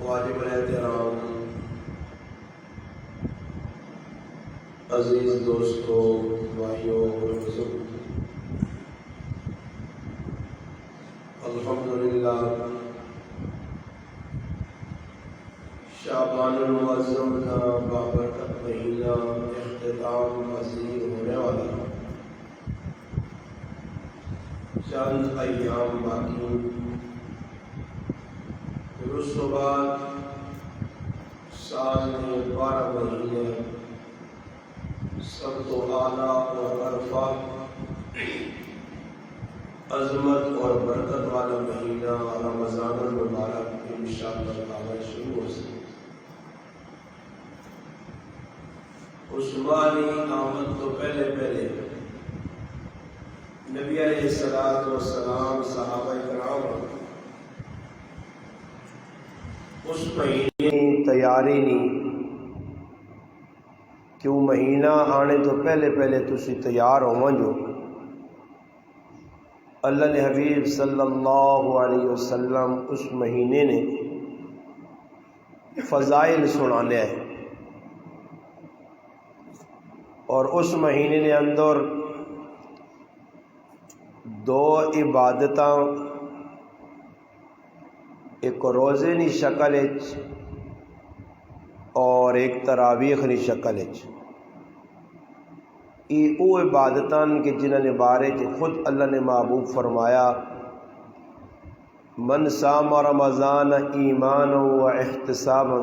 واجب الاحترام عزیز دوستوں، بھائیوں اور بزرگ، الحمدللہ شعبان المعظم کا بابرکت مہینہ اختتام پذیر ہونے والا چند ایام باقی، پھر اس کے بعد سال میں 12 مہینے سب تو اعلیٰ اور عرفہ عظمت اور برکت والا مہینہ رمضان المبارک انشاءاللہ تعالی شروع ہو سکے۔ عثمانی آمد تو پہلے نبی علیہ الصلوۃ والسلام صحابہ کرام اس مہینے کی تیاری نہیں کہ وہ مہینہ آنے تو پہلے تسی تیار ہو جو اللہ نے حبیب صلی اللہ علیہ وسلم اس مہینے نے فضائل سنانے ہیں، اور اس مہینے نے اندر 2 عبادتاں، ایک روزے نی شکل اور ایک تراویح نی شکل یہ او عبادتان کہ جنہاں نے بارے خود اللہ نے محبوب فرمایا، من صام رمضان ایمانا و احتسابا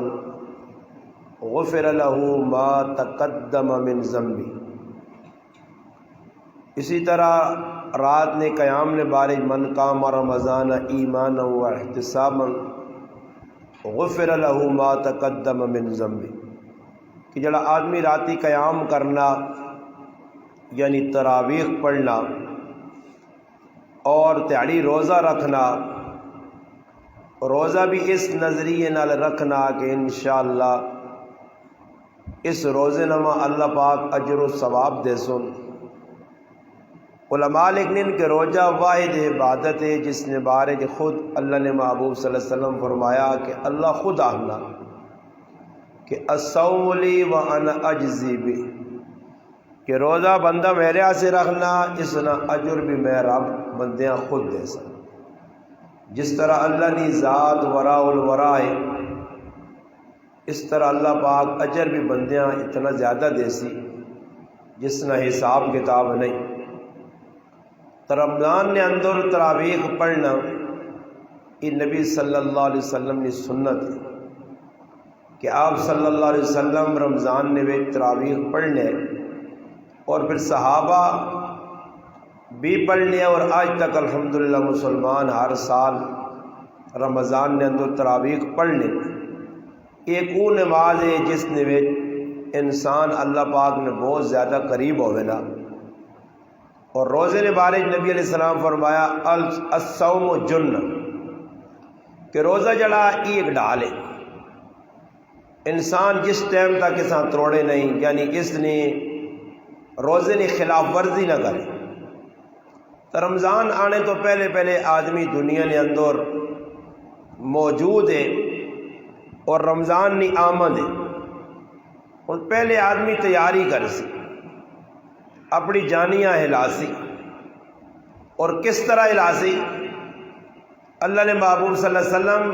غفر له ما تقدم من ذنبی۔ اسی طرح رات نے قیام نے بارے من قام رمضان ایمانا و احتسابا غفر له ما تقدم من ذنبی، کہ جڑا آدمی راتی قیام کرنا یعنی تراویح پڑھنا اور تیاری روزہ رکھنا، روزہ بھی اس نظریے نال رکھنا کہ انشاءاللہ اس روزے نما اللہ پاک اجر و ثواب دے سن۔ علماء لکھنین کہ روزہ واحد عبادت ہے جس نے بارے خود اللہ نے محبوب صلی اللہ علیہ وسلم فرمایا کہ اللہ خود آہنا کہ الصوم لی وانا اجزی بہ، کہ روزہ بندہ میرے سے رکھنا اس نا اجر بھی میں رب بندیاں خود دے سا۔ جس طرح اللہ نے ذات وراء الورا ہے، اس طرح اللہ پاک اجر بھی بندیاں اتنا زیادہ دے سی جس نہ حساب کتاب نہیں۔ تو رمضان نے اندر تراویح پڑھنا یہ نبی صلی اللہ علیہ وسلم نے سنت ہے کہ آپ صلی اللہ علیہ وسلم رمضان نے بھی تراویح پڑھنے اور پھر صحابہ بھی پڑھنے، اور آج تک الحمدللہ مسلمان ہر سال رمضان نے اندر تراویح پڑھنے۔ ایک وہ نماز ہے جس نے انسان اللہ پاک نے بہت زیادہ قریب ہوئے نا، اور روزے نے بارے نبی علیہ السلام فرمایا الصوم جنہ، کہ روزہ جڑا ایک ڈال ہے، انسان جس ٹائم تک اس توڑے نہیں، یعنی اس نے روزے نے خلاف ورزی نہ کرے۔ تو رمضان آنے تو پہلے آدمی دنیا نے اندر موجود ہے اور رمضان نے آمد ہے، اور پہلے آدمی تیاری کر سی، اپنی جانیاں ہلاسی، اور کس طرح ہلاسی؟ اللہ نے محبوب صلی اللہ علیہ وسلم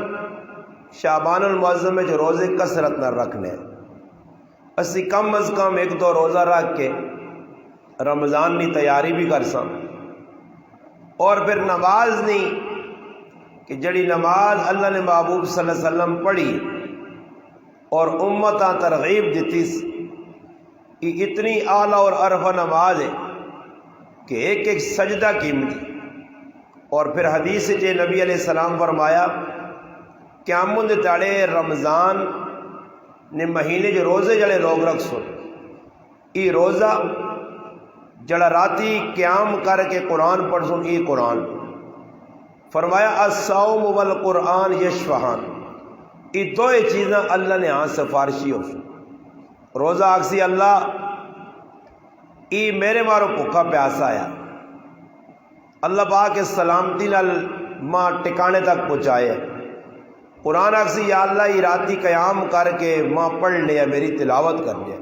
شعبان المعظم میں جو روزے کثرت نہ رکھنے، اسی کم از کم 1-2 روزہ رکھ کے رمضان کی تیاری بھی کر ساں، اور پھر نماز نہیں کہ جڑی نماز اللہ نے محبوب صلی اللہ علیہ وسلم پڑھی اور امتاں ترغیب دیتی، یہ اتنی اعلیٰ اور عرفہ نماز ہے کہ ایک سجدہ قیمتی۔ اور پھر حدیث جے نبی علیہ السلام فرمایا قیامت دے تاڑے رمضان نے مہینے جو روزے جڑے لوگ رکھ سو، یہ روزہ جڑا راتی قیام کر کے قرآن پڑھ سن، یہ قرآن فرمایا الصوم والقرآن یشفعان، یہ 2 چیزیں اللہ نے ہاں سفارشی ہو سن۔ روزہ آکسی اللہ ای میرے مارو بھوکا پیاسا آیا، اللہ پاک سلامتی نال ماں ٹکانے تک پہنچائے، قرآن اکسی یا اللہ راتی قیام کر کے ماں پڑھ لیا میری تلاوت کر لیا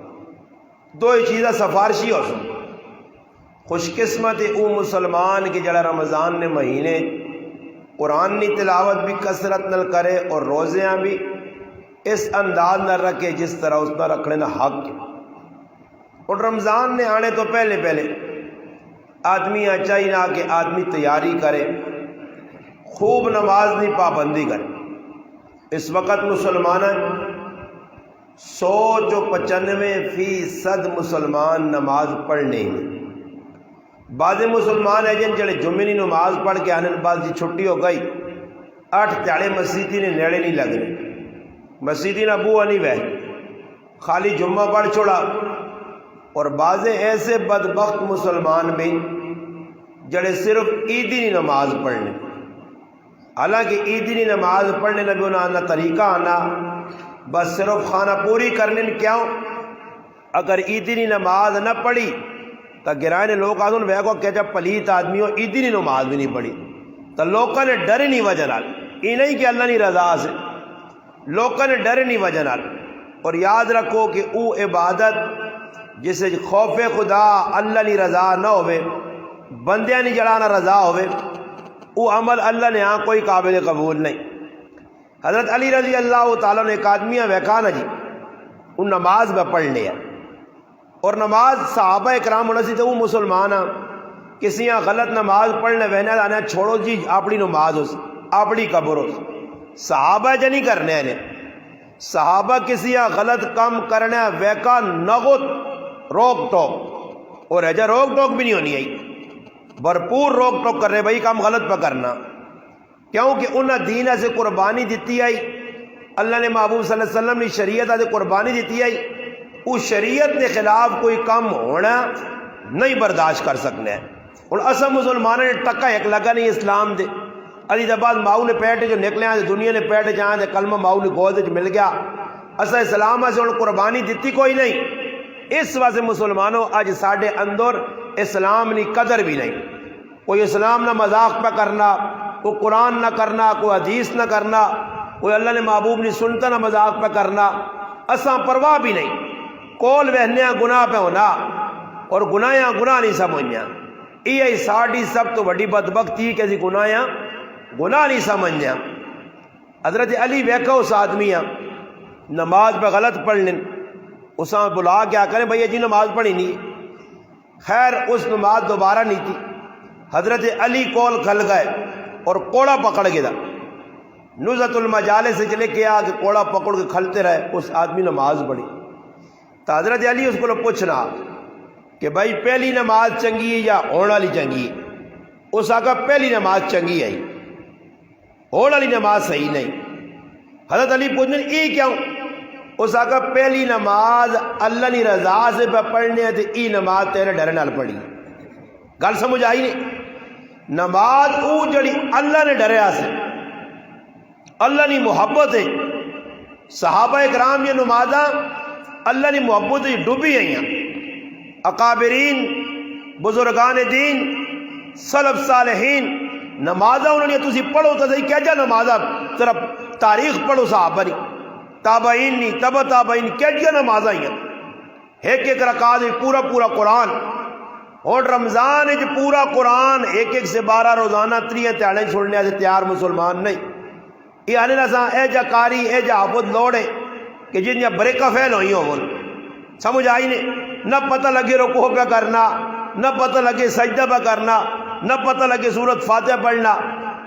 دو ہی چیزیں سفارشی ہو سن خوش قسمت او مسلمان کی جڑا رمضان نے مہینے قرآن نی تلاوت بھی کثرت نل کرے اور روزیاں بھی اس انداز نہ رکھے جس طرح اس نہ رکھنے نہ حق ہے۔ اور رمضان نے آنے تو پہلے آدمی چاہیے نہ کہ آدمی تیاری کرے، خوب نماز نہیں پابندی کرے۔ اس وقت مسلمان 95% مسلمان نماز پڑھنے ہی بعض مسلمان ہے جن جڑے جمعے کی نماز پڑھ کے آنے بعد جی چھٹی ہو گئی 8 تیاڑے مسیدی نے نیڑے نہیں لگنے، مسیدی نہ بوہ نہیں بہ خالی جمعہ پڑھ چھوڑا۔ اور بعض ایسے بدبخت مسلمان بھی جڑے صرف عیدی نہیں نماز پڑھنے، حالانکہ عیدی نہیں نماز پڑھنے نہ بھی انہاں طریقہ آنا بس صرف خانہ پوری کرنے کیوں؟ اگر عیدی نہیں نماز نہ پڑھی تو گرائے لوگ آدھوں وے کو کہ جب پلیت آدمی ہو عیدی نہیں نماز بھی نہیں پڑھی تو لوگوں نے ڈر نہیں وجہ نال، یہ نہیں کہ اللہ نہیں رضا سے، لوگوں نے ڈر نہیں وجہ نال۔ اور یاد رکھو کہ او عبادت جسے خوف خدا اللہ نہیں رضا نہ ہوئے، بندیاں نہیں جڑانا رضا ہوئے، وہ عمل اللہ نے ہاں کوئی قابل قبول نہیں۔ حضرت علی رضی اللہ تعالیٰ نے ایک آدمیاں ویکھا نا جی ان نماز میں پڑھ لیا، اور نماز صحابہ اکرام ہونا سی تو وہ مسلمان ہاں کسی یہاں غلط نماز پڑھنے وہنے آنا چھوڑو جی اپنی نماز ہو اپنی قبر ہو، صحابہ جا نہیں کرنے ہیں، صحابہ کسی یہاں غلط کام کرنے ویکا نغت روک ٹوک، اور ایجا روک ٹوک بھی نہیں ہونی ہے، بھرپور روک ٹوک کر رہے بھائی کام غلط پہ کرنا، کیونکہ انہیں دین سے قربانی دیتی آئی، اللہ نے محبوب صلی اللہ علیہ وسلم نے شریعت سے قربانی دیتی آئی، اس شریعت کے خلاف کوئی کم ہونا نہیں برداشت کر سکنے ہیں۔ اور اصل مسلمانوں نے ٹکا ایک لگا نہیں اسلام دے، علی دباد ماؤ نے پیٹ جو نکلے ہیں دنیا نے پیٹ جہاں دے کلمہ ماؤ نے گود مل گیا، اصل اسلام سے انہوں قربانی دیتی کوئی نہیں۔ اس واسطے مسلمانوں آج ساڑھے اندر اسلام نی قدر بھی نہیں، کوئی اسلام نہ مذاق پہ کرنا، کوئی قرآن نہ کرنا، کوئی حدیث نہ کرنا، کوئی اللہ نے محبوب نی سنتا نہ مذاق پہ کرنا، اساں پرواہ بھی نہیں، کول وہنیاں گناہ پہ ہونا اور گناہیاں گناہ نہیں سمجھنا، یہ ساڑھی سب تو بڑی بدبختی کہ جی گناہیاں گناہ نہیں سمجھنا۔ حضرت علی ویکھا اس آدمیاں نماز پہ غلط پڑھ لیں، اساں بلا کیا کریں بھئی جی نماز پڑھی نہیں، خیر اس نماز دوبارہ نہیں تھی، حضرت علی کول کھل گئے اور کوڑا پکڑ گیا، نزت المجالس سے چلے کیا کہ کوڑا پکڑ کے کھلتے رہے، اس آدمی نماز پڑھی تو حضرت علی اس کو پوچھنا کہ بھائی پہلی نماز چنگی ہے یا ہونے والی چنگی ہے؟ اس آگا پہلی نماز چنگی ہے، ہونے والی نماز صحیح نہیں۔ حضرت علی پوچھنے ای کیوں؟ اس آگا پہلی نماز اللہ نے رضا سے پڑھنے ہے تو ای نماز تیرے ڈر نال پڑھی، گل سمجھ آئی نہیں؟ نماز او جڑی اللہ نے ڈریا سے اللہ نے محبت ہے، صحابہ اکرام یہ نمازاں اللہ نے محبت ڈوبی ہیں، اکابرین بزرگان دین سلف صالحین نمازاں انہوں نے تسی پڑھو تو صحیح کیا جا نمازاں طرف تاریخ پڑھو صحابہ نہیں، تابعین نہیں، تبع تابعین کیا جا نمازاں ہیں، ایک رکعت پورا قرآن، اور رمضان جو پورا قرآن ایک سے 12 روزانہ 3 تیاڑیں چھوڑنے سے تیار مسلمان نہیں۔ یہ آنے لساں اے جا کاری اے جا حافظ لوڑے کہ جن یا بریکہ فیل ہوئی ہوں سمجھ آئی نہیں، نہ پتہ لگے رکوع پہ کرنا، نہ پتہ لگے سجدہ پہ کرنا، نہ پتہ لگے سورت فاتحہ پڑھنا،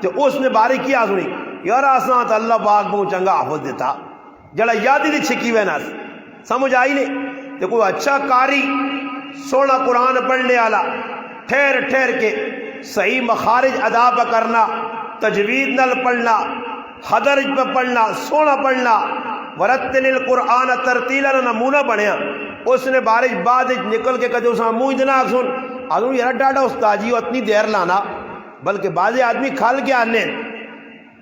تو اس نے باری کیا سنی یار آسان تو اللہ پاک بہت چنگا حافظ دیتا جڑا یادی دی چھکی ہوئے ناس، سمجھ آئی نہیں؟ تو کوئی اچھا کاری سونا قرآن پڑھنے والا ٹھہر کے صحیح مخارج ادا پہ کرنا، تجوید نل پڑھنا، حدرج پہ پڑھنا، سونا پڑھنا، ورتل القرآن ترتیلا نمونہ بنیا، اس نے بارش بعد نکل کے کدے اساں منہ اتنا سن آدھوں یار ڈاڈا استاجی ہو اتنی دیر لانا، بلکہ بعض آدمی کھال کے آنے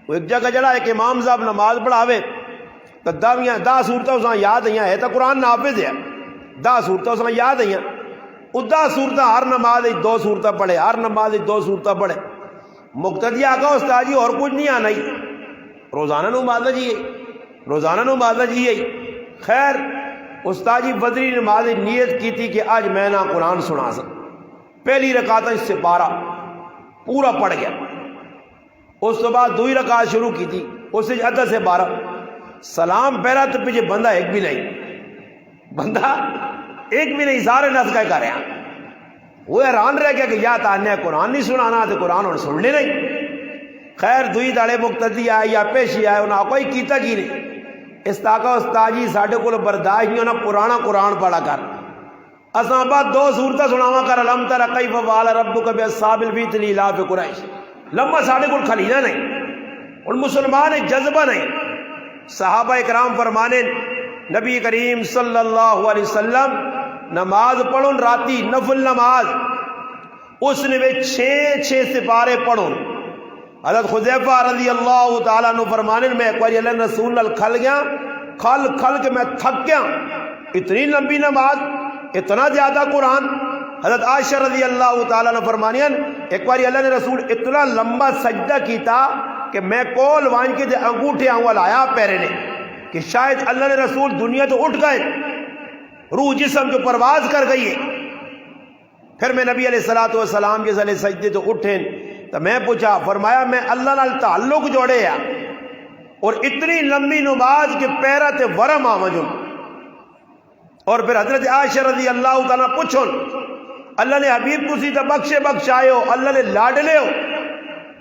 وہ ایک جگہ جڑا ایک امام صاحب نماز پڑھاوے تو 10 صورتیں اساں یاد ہیں، ہے تو قرآن نافذ ہے، 10 صورتیں اساں یاد ہیں، وہ 10 صورتیں ہر نماز 2 صورتیں پڑھے، ہر نماز 2 صورتیں پڑھے، مقتدی آگا استاجی اور کچھ نہیں آنا ہی، روزانہ نماز جی روزانہ نماز جی خیر استاجی بدری نماز نیت کی تھی کہ آج میں نہ قرآن سنا سکتا. پہلی رکعت اس سے 12 پورا پڑھ گیا. اس تو بعد دوئی رکعت شروع کی تھی اس سے ادھا سے 12 سلام پہلا تو پیچھے بندہ ایک بھی نہیں سارے نس کا کر رہے ہیں. وہ حیران رہ گیا کہ یا تانے قرآن نہیں سنانا تو قرآن اور سننے نہیں. خیر دوئی داڑے مقتدی آئے یا پیشی آئے انہاں کوئی کیتا کی نہیں. استاقہ استاجی ساڑھے کو برداشت نہیں ہونا پرانا قرآن پڑھا کر. اساں بعد 2 سورتیں سناوا کر الم تر کیف فعل ربک باصحاب الفیل الاف قریش لمبا ساڑھے کو کھلینا نہیں اور مسلمان جذبہ نہیں. صحابہ اکرام فرمانے نبی کریم صلی اللہ علیہ وسلم نماز پڑھن راتی نفل نماز اس نے 6 سپارے پڑھن. حضرت حذیفہ رضی اللہ تعالیٰ عنہ فرمانے میں ایک بار اللہ رسول نال کھل گیا کھل کے میں تھک گیا. اتنی لمبی نماز اتنا زیادہ قرآن. حضرت عائشہ رضی اللہ تعالیٰ عنہ فرمانیاں ایک بار اللہ نے رسول اتنا لمبا سجدہ کیتا کہ میں کول وان کے انگوٹھے آنگا لایا پیرے نے کہ شاید اللہ نے رسول دنیا تو اٹھ گئے روح جسم جو پرواز کر گئی ہے. پھر میں نبی علیہ السلام کے صلی سجدے تو اٹھیں تو میں پوچھا فرمایا میں اللہ نال تعلق جوڑے یا اور اتنی لمبی نماز کے پیرا تے ورم آمجن. اور پھر حضرت عائشہ رضی اللہ تعالیٰ پوچھو اللہ نے حبیب کسی تو بخش آئے ہو اللہ نے لاڈلے ہو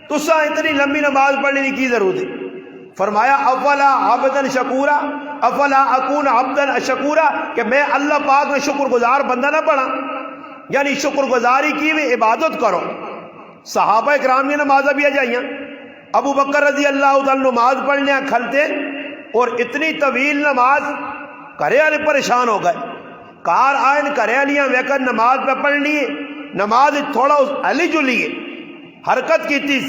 تسا اتنی لمبی نماز پڑھنے کی ضرورت ہے. فرمایا افلا عبدن شکورا افلا اکون عبدن شکورا کہ میں اللہ پاک میں شکر گزار بندہ نہ پڑھا یعنی شکر گزاری کی بھی عبادت کرو. صحابہ اکرام نے نمازیں بھی جائیں. ابو بکر رضی اللہ تعالیٰ نماز پڑھنے کھلتے اور اتنی طویل نماز کرے والے پریشان ہو گئے. کار آئن کرے والیاں ویکن نماز پہ پڑھنی ہے نماز تھوڑا علی جلی ہے حرکت کی تیس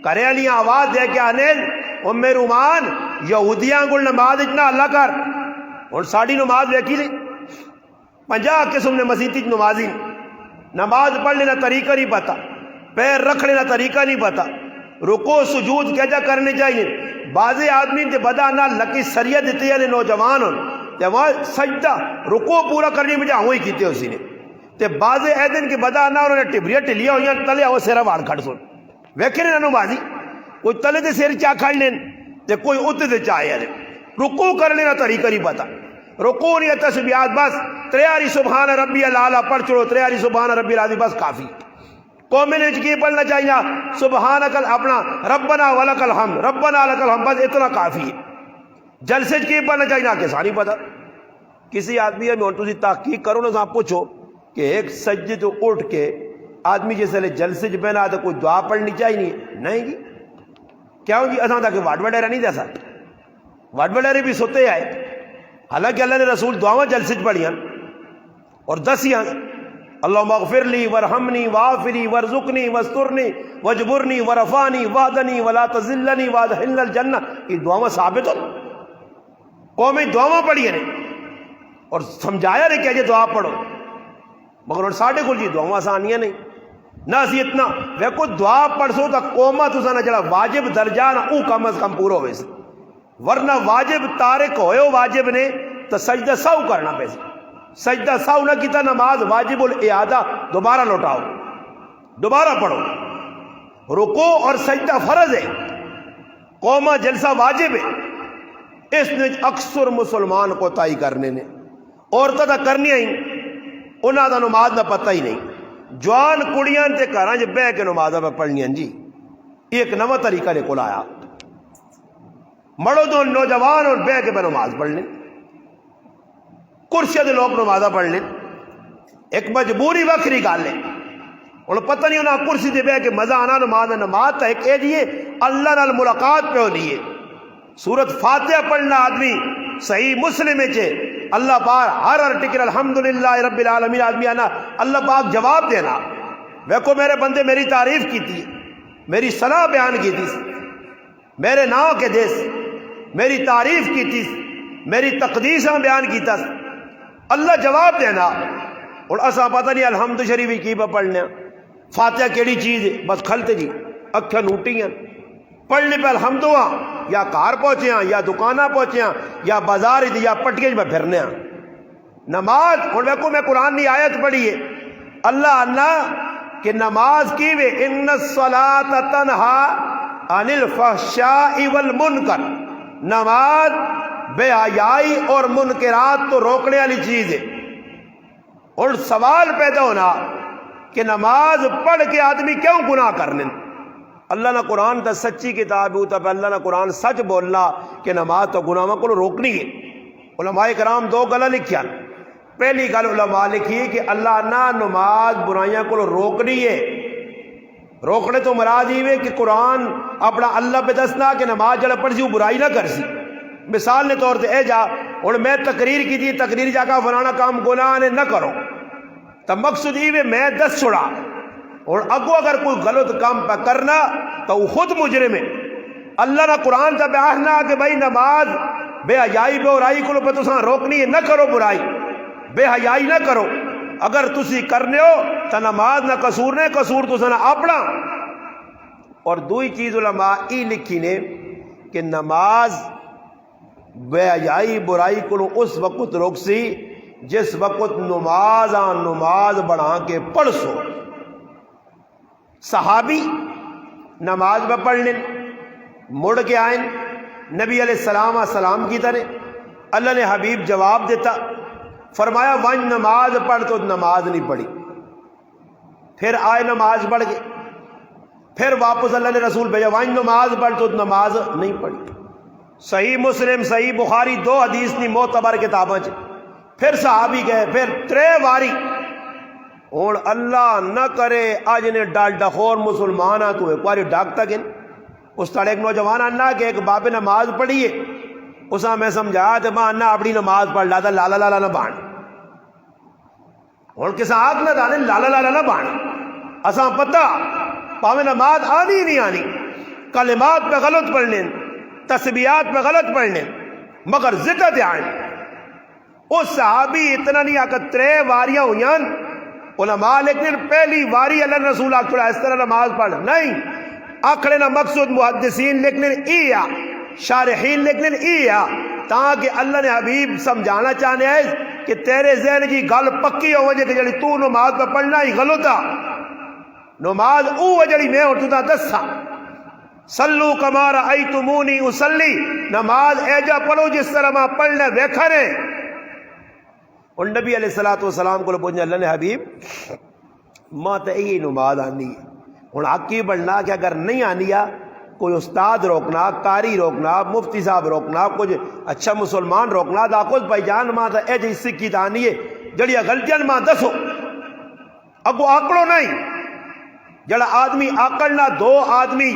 کرے والیاں آواز دے کے آنے ام رومان یہودیاں گل نماز اتنا اللہ کر اور ساڑھی نماز ویکھی لے 50 قسم نے مسیحی نمازی نماز پڑھ لینا طریقہ نہیں پتا پیر رکھ لینا طریقہ نہیں پتا رکو سجود کیجا کرنے چاہیے. بعض آدمی تے بدا نہ لکی سریعت دیتی ہے نوجوان تے وہاں سجدہ رکو پورا کرنے میں جا ہوئی کیتے اسی نے تے بعض ایدن کے بدا نہ انہوں نے ٹبریہ ٹلیا ہوئی تلے وہ سیرہ وار کھڑ سن ویکھے نے نمازی کوئی تلے تے سیر چاہ کھڑ لین تے کوئی اتے تے چاہے ہے رکو کرنے نا طریقہ نہیں پتا رکو نہیں تسبیحات بس 43 سبحان ربی العالی پڑھ چڑو 43 سبحان ربی العالی بس کافی. قومیں نے کی پڑھنا چاہیے سبحانک اپنا ربنا ولک الحمد ربنا لک الحمد بس اتنا کافی ہے. جلسے کی پڑھنا چاہیے کسا نہیں پتا. کسی آدمی میں تسی تحقیق کرو نا صاحب پوچھو کہ ایک سجدے تو اٹھ کے آدمی جیسے لے جلسے جو بنا تو کوئی دعا پڑھنی چاہیے نہیں جی کیا ہوں جی اساں تک واٹ وڈیرا نہیں دسا واٹ وڈیرے بھی سوتے آئے حالانکہ اللہ نے رسول دعاواں جلسے پڑھیاں اور دسیاں اللہم اغفر لی ورحمنی وعافنی ورزقنی واسترنی وجبرنی ورفانی وحدنی ولا تذلنی وادخلنی الجنہ. یہ دعاواں ثابت ہو قومی دعاواں پڑھی ہیں اور سمجھایا نہیں کہ یہ دعا پڑھو مگر اور ساڑھے کو جی دعاواں آسانیاں نہیں نہ اسی اتنا ویکو دعا پڑھ سو تا قومہ تو سانا جڑا واجب درجہ نا او کم از کم پورا ہوئے سے ورنہ واجب تارک ہوئے ہو واجب نے تو سجدہ ساو کرنا پیسے سجدہ ساو نہ کیتا نماز واجب الاعادہ دوبارہ لوٹاؤ دوبارہ پڑھو. رکوع اور سجدہ فرض ہے قومہ جلسہ واجب ہے. اس نے اکثر مسلمان کو تائی کرنے نے عورتیں تو کرنی ہی انہاں دا نماز دا پتہ ہی نہیں. جوان کڑیاں تے گھراں وچ بیٹھ کے نماز پہ پڑھنیاں جی ایک نواں طریقہ لے کول آیا مڑو دو نوجوان اور بیٹھ کے نماز پڑھ لیں کرسی دے لوگ نماز پڑھ لیں ایک مجبوری وکری گل ہے اور پتہ نہیں انہاں کرسی دے بیٹھ کے مزہ آنا نماز تا ایک اے دیے اللہ نال ملاقات پہ ہونی ہے. سورت فاتحہ پڑھنا آدمی صحیح مسلم ہے اللہ پاک ہر ٹکر الحمدللہ رب العالمین آدمی آنا اللہ پاک جواب دینا ویکو میرے بندے میری تعریف کی تھی میری صلاح بیان کی تھی میرے نام کے دیس میری تعریف کی تھی میری تقدیساں بیان کی تھی اللہ جواب دینا. اور اسا پتہ نہیں الحمد شریف کی پہ پڑھنے فاتحہ کیڑی چیز ہے بس کھلتے جی اکھاں نوٹیاں پڑھنے پہ الحمد ہوا یا کار پہنچے ہیں یا دکانہ پہنچے ہیں یا بازار یا پٹکے میں پھرنے ہیں نماز اور دیکھو میں قرآن کی آیت پڑھی ہے اللہ اللہ کہ نماز کی وے ان الصلاۃ تنہا عن الفحشاء والمنکر نماز بے حیائی اور منکرات تو روکنے والی چیز ہے اور سوال پیدا ہونا کہ نماز پڑھ کے آدمی کیوں گناہ کرنے اللہ نے قرآن تا سچی کتاب ہوتا پہ اللہ نے قرآن سچ بولنا کہ نماز تو گناہ کو روکنی ہے علماء کرام دو گلا لکھیا پہلی گل علماء لکھی کہ اللہ نہ نماز برائیاں کو روکنی ہے روکنے تو مراد یہ کہ قرآن اپنا اللہ پہ دسنا کہ نماز جڑا پڑھ سی وہ برائی نہ کر سی مثال نے طور سے اے جا اور میں تقریر کی تھی تقریر جا کا فلانا کام گناہ نے نہ کرو تو مقصد یہ میں دس چھڑا اور اگو اگر کوئی غلط کام پہ کرنا تو وہ خود مجرم ہے اللہ نے قرآن سے بیاہنا کہ بھائی نماز بے حیائی بے برائی کو پہ تساں روکنی ہے نہ کرو برائی بے حیائی نہ کرو اگر تسی کرنے ہو تو نماز نہ قصور نے قصور تساں اپنا اور دوئی چیز علماء ای لکھی نے کہ نماز بے حیائی برائی کو اس وقت روک سی جس وقت نماز بڑھا کے پڑھ سو صحابی نماز میں پڑھ لیں مڑ کے آئیں نبی علیہ السلام کی طرح اللہ نے حبیب جواب دیتا فرمایا وان نماز پڑھ تو نماز نہیں پڑھی پھر آئے نماز پڑھ گئے پھر واپس اللہ نے رسول بھیجا وان نماز پڑھ تو نماز نہیں پڑھی صحیح مسلم صحیح بخاری دو حدیث نہیں معتبر کتاباں پھر صحابی گئے پھر ترے واری اور اللہ نہ کرے آج نے ڈالڈا خور مسلمان تو ایک باری ڈاکتا گن اس طرح ایک نوجوان انا کہ ایک باپ نماز پڑھی ہے اسا میں سمجھایا تو ماں انا اپنی نماز پڑھ لاتا لالا لالا نہ بان اور کسا آگ نہ دانے لالا لالا نہ بان اسا پتہ پاوے نماز آنی نہیں آنی کلمات پہ غلط پڑھنے تسبیحات پہ غلط پڑھنے مگر ذکر آئیں اس صحابی اتنا نہیں آکر ترے واریاں ہوئیاں علماء لیکن پہلی واری اللہ رسول آکھڑا اس طرح نماز پڑھ نہیں آکھڑے نہ مقصود محدثین لیکن ایا شارحین لیکن ایا تاکہ اللہ نے حبیب سمجھانا چاہنے ہیں کہ تیرے ذہن کی گل پکی ہو وجہ کہ جڑی تو نماز پہ پڑھنا ہی غلطا نماز او وجڑی میں اور تو دسا صلو کما رأیتمونی اصلی نماز ایجا پڑھو جس طرح میں پڑھنے دیکھا رہے اور نبی علیہ السلام کو پوچھنے اللہ نے حبیب ماں تو یہی نماز آنی ہے ہوں حق کی بڑھنا کہ اگر نہیں آنی ہے کوئی استاد روکنا قاری روکنا مفتی صاحب روکنا کچھ اچھا مسلمان روکنا دا کچھ بھائی جان ماں تو اے جی سکھی آنی ہے جڑی غلطیاں ماں دسو اگو آکڑو نہیں جڑا آدمی آکڑنا دو آدمی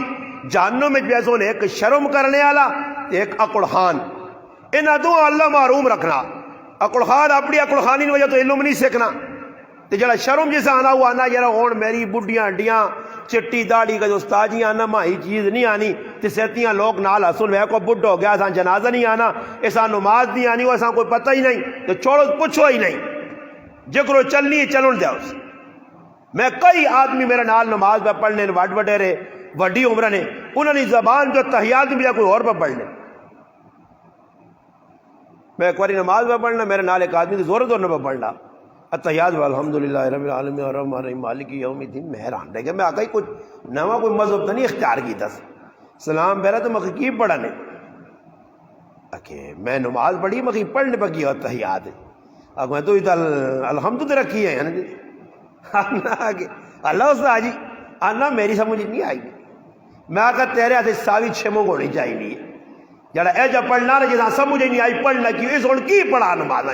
جہنم میں جیسوں نے ایک شرم کرنے والا ایک اکڑ خان انہاں دو اللہ معروم رکھنا اکڑ خان اپنی اکڑ خانی کی وجہ تو علم نہیں سیکھنا تو جڑا شرم جیسا آنا ہوا آنا یار ہوں میری بڈیاں ہڈیاں چٹی داڑھی کا جو استاجیاں آنا ماہی چیز نہیں آنی تو سیتیاں لوگ نال حسن وہ کو بڈ ہو گیا اساں جنازہ نہیں آنا ایسا نماز نہیں آنی وہ اساں کوئی پتہ ہی نہیں تو چھوڑو پوچھو ہی نہیں جکرو چلنی ہے چلن دیا اس میں کئی آدمی میرے نال نماز پہ پڑھنے وڈ وڈیرے وڈی عمر نے انہوں نے زبان جو تحیات بھی کوئی اور پہ پڑھ لے میں ایک باری نماز پہ پڑھنا میرے نال ایک آدمی زور زور پہ پڑھنا التحیات الحمدللہ رب العالمین الرحمن الرحیم مالک یوم الدین میں حیران رہ گیا میں آگئی کچھ نواں کوئی مذہب تو نہیں اختیار کی تھا سلام پہلا تو مخی کی پڑھا نے میں نماز پڑھی مخی پڑھنے پہ کی التحیات اگر میں تو الحمد تو رکھی ہے اللہ استاد جی آنا میری سمجھ نہیں آئی میں آگا تیرے ہاتھ ساوی چھمو کو نہیں چاہیے جڑا اے جا پڑھنا رہا جیسا سمجھ نہیں آئی پڑھنا کی اس اور کی پڑھا نماز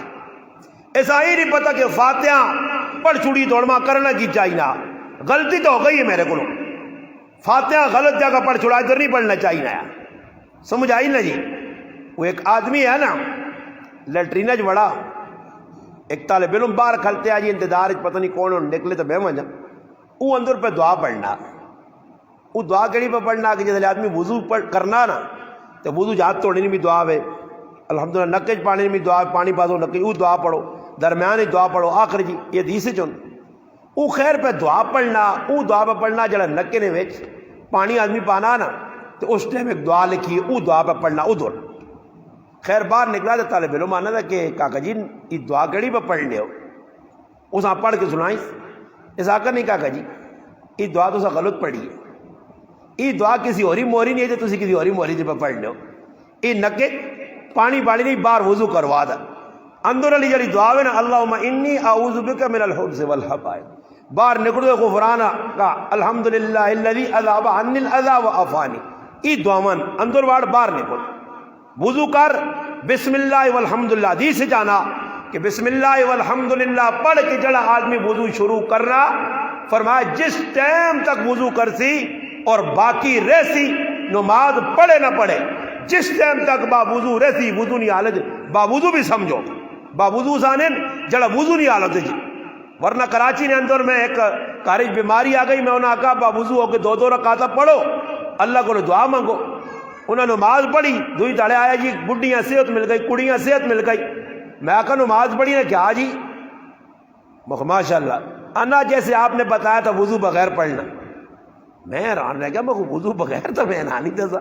ایسا ہی نہیں پتا کہ فاتحہ پڑھ چھوڑی دوڑما کرنا کی چاہیے غلطی تو ہو گئی ہے میرے کو فاتحہ غلط جگہ پڑھ چھوڑا ادھر نہیں پڑھنا چاہیے سمجھ آئی نا جی وہ ایک آدمی ہے نا لیٹرینہ جو بڑا ایک طالب علم باہر کھلتے آجی انتظار پتہ نہیں کون نکلے تو بے مجھا وہ اندر پہ دعا پڑھنا وہ دعا کیڑی پہ پڑھنا کہ جیسے آدمی وضو کرنا نا تو وضو جات توڑنے بھی دعا ہے الحمدللہ نکج پانی میں دعا پانی پاسو نکج وہ دعا پڑھو درمیان دعا پڑھو آخر جی یہ حدیث چون وہ خیر پہ دعا پڑھنا وہ دعا پہ پڑھنا جڑا نکے نے وچ پانی آدمی پانا نا تو اس ٹائم ایک دعا لکھی وہ دعا پہ پڑھنا ادھر خیر باہر نکلا تو طالب علم آنا تھا کہ کاکا جی یہ دعا کہڑی پہ پڑھنے ہو اس آپ پڑھ کے سنائی اس آکر نہیں کاکا جی یہ دعا تو غلط پڑھی ہے یہ دعا کسی ہوری موری نہیں ہے تو تسی کسی ہوری موری پہ پڑھنے ہو یہ نکے پانی بالی نہیں باہر وضو کروا دا اندر علی جڑی دعا ہے نا اللہم انی اعوذ بک من الحبس والحبائل باہر نکل دو غفرانہ کا الحمدللہ الذی اذهب عنی الاذى وعافانی یہ دعا من اندر واڑ باہر نکل وضو کر بسم اللہ والحمدللہ حدیث سے جانا کہ بسم اللہ والحمدللہ پڑھ کے جڑا آدمی وضو شروع کرنا فرمایا جس ٹائم تک وضو کرسی اور باقی رہسی نماز پڑھے نہ پڑھے جس ٹائم تک با وضو رہسی وضو نہیں حالت با وضو بھی سمجھو با وضو سانن جڑا وضو نہیں حالت جی ورنہ کراچی نے اندر میں ایک کارج بیماری آ گئی میں انہوں نے کہا با وضو ہو کے 2 رکعتاں پڑھو اللہ کو دعا مانگو انہوں نے نماز پڑھی دوئی تڑے آیا جی بڈیاں صحت مل گئی کڑیاں صحت مل گئی میں آقا نماز پڑھی نے کیا جی ماشاء اللہ انا جیسے آپ نے بتایا تھا وضو بغیر پڑھنا میں حیران رہ گیا میں وضو بغیر تو میں نہ نہیں دسا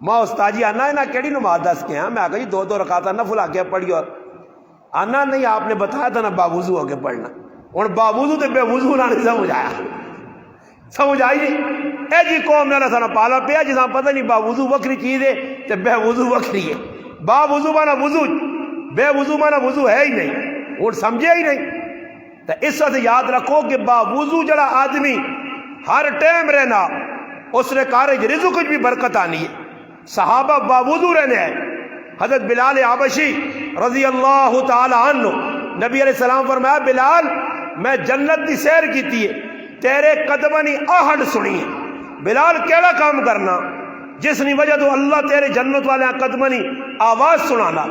ماں استاد جی آنا ہے نا کیڑی نماز دس کے ہیں میں آقا جی 2 رکعتاں نفل آ کے پڑھی اور آنا نہیں آپ نے بتایا تھا نا باوضو ہو کے پڑھنا اور باوضو تو بے وضو نہ نہیں سمجھ آیا سمجھ آئی نہیں اے جی قوم نے سارا پالا پیا جساں پتہ نہیں باوضو وکری چیز ہے تے بے وضو وکری ہے باوضو مانا وضو بے وضو مانا وضو ہے ہی نہیں اور سمجھے ہی نہیں تو اس وقت یاد رکھو کہ باوضو جڑا آدمی ہر ٹائم رہنا اس نے کارج رزق کچھ بھی برکت آنی ہے صحابہ باوضو رہنے ہیں حضرت بلال حبشی رضی اللہ تعالی عنہ نبی علیہ السلام فرمایا بلال میں جنت کی سیر کیتی ہے تیرے قدمہ نی آہٹ سنی ہے بلال کیڑا کام کرنا جس نی وجہ تو اللہ تیرے جنت والے قدمہ نی آواز سنانا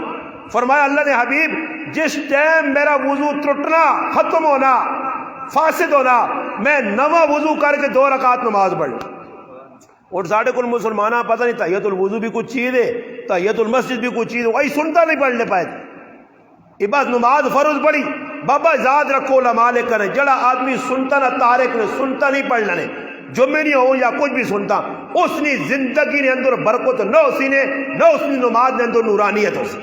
فرمایا اللہ نے حبیب جس ٹائم میرا وضو ٹوٹنا ختم ہونا فاسد ہونا میں نواں وضو کر کے 2 رکعت نماز پڑھنا اور ساڑھے کل مسلمانہ پتہ نہیں تحیت الوضو بھی کچھ چیز ہے تحیت المسجد بھی کچھ چیز ہے وہی سنتا نہیں پڑھنے پائے یہ بات نماز فرض پڑھی بابا یاد رکھو علماء لے کر جڑا آدمی سنتا نہ تارک نے سنتا نہیں پڑھنا نے جمعے نہیں ہو یا کچھ بھی سنتا اس نے زندگی نے اندر برکت نہ اسی نے نہ اس نے نماز نے اندر نورانیت ہو سی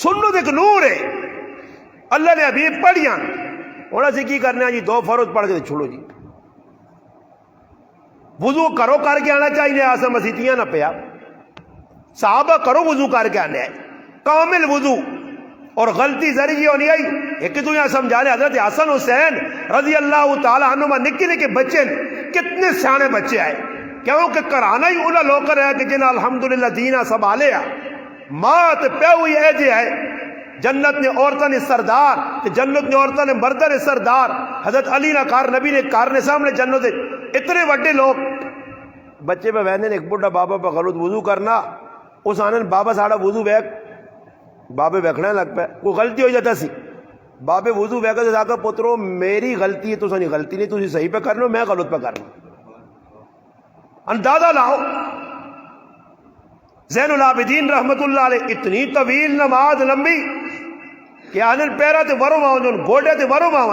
سنت ایک نور ہے اللہ نے ابھی پڑھیاں اور اسی کی کرنا جی 2 فرض پڑھ کے چھوڑو جی وضو کرو کر کے آنا چاہیے آسا مسیتیاں نہ پیا صحابہ کرو وضو کر کے آنے کامل وضو اور غلطی ذریعے ہونی آئی ایک تو یہاں سمجھا لے حضرت حسن حسین رضی اللہ تعالی عنہما نکے نکے بچے کتنے سیانے بچے آئے کیونکہ کرانا ہی انہا لوگ کر رہا ہے کہ جنہا الحمدللہ دینہ سب آلے مات پہ ہوئی اے جے ہے جنت نے عورتوں نے سردار جنت نے عورتوں نے مردہ نے سردار حضرت علی نے کار نبی نے کار نے سامنے جنت اتنے وڈے لوگ بچے پہ ویندے نے ایک بڑا بابا پہ غلط وضو کرنا اس آنن بابا ساڑا وضو بیک بابے بیکھنا لگ پہ کوئی غلطی ہو جاتا سی بابے وضو بیکھا سے آکا پترو میری غلطی ہے تو سانی غلطی نہیں تو صحیح پہ کرنا میں غلط پہ کرنا اندازہ لاؤ زین العابدین رحمت اللہ علیہ اتنی طویل نماز لمبی کہ آنن پیرا تے ورو ماں گوڑے تے ورو ماں